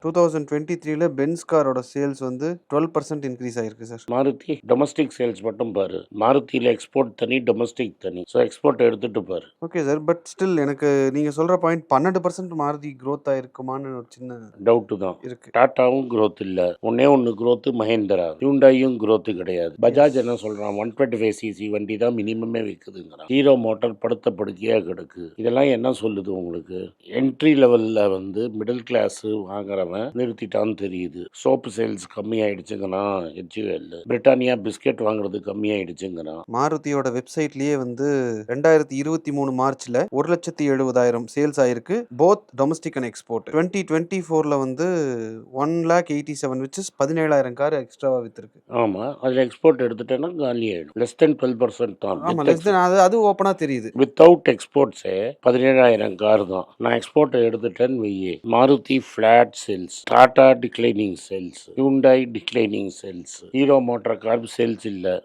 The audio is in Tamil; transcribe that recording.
2023ல பென்ஸ் காரோட சேல்ஸ் வந்து 12% இன்க்ரீஸ் ஆயிருக்கு சார். மாருதி டொமஸ்டிக் சேல்ஸ் மட்டும் பாரு. மாருதியில் எக்ஸ்போர்ட் தனி, டொமஸ்டிக் தனி. ஸோ எக்ஸ்போர்ட் எடுத்துட்டு பாரு. Okay sir. பட் ஸ்டில் எனக்கு நீங்க சொல்ற பாயிண்ட் 12% மாருதி growth ஆயிருக்குமான்னு ஒரு சின்ன டவுட்டு தான். இருக்கு. டாட்டாவும் growth இல்ல. ஒன்னே ஒன்று growth மஹேந்திரா. ஹியூண்டாயும் growth கிடையாது. பஜாஜ் என்ன சொல்றான், 125 சிசி வண்டி தான் மினிமமே விற்குதுங்கிறான். ஹீரோ மோட்டார் படுத்த படுக்கையா கிடக்கு. இதெல்லாம் என்ன சொல்லுது உங்களுக்கு? என்ட்ரி லெவல்ல வந்து மிடில் கிளாஸ் வாங்குறவன் நிறுத்திட்டான்னு தெரியுது. சோப்பு சேல்ஸ் கம்மி ஆயிடுச்சுங்கிறான் HUL. பிரிட்டானியா பிஸ்கெட் வாங்குறது கம்மி ஆயிடுச்சுங்கிறான். மாருதியோட வெப்சைட்லயே வந்து 2023 மார்ச்ல 1,70,000 சேல்ஸ் ஆயிருக்கு. Both domestic and export. 2024ல வந்து 1,87,000 which is 17,000 கார் எக்ஸ்ட்ராவா வித்திருக்கு. ஆமா, அதுல எக்ஸ்போர்ட் எடுத்துட்டேன்னா காலி ஆயிடும். லெஸ் தென் 12% தான். ஆமா, லெஸ் தென் அது ஓப்பனா தெரியுது. வித்தவுட் எக்ஸ்போர்ட்ஸே 17,000 கார் தான். நான் எக்ஸ்போர்ட் எடுத்துட்டேன்னு வையே. Maruti flat sales, Tata declining sales, Hyundai declining sales, Hero motor corp sales இல்ல.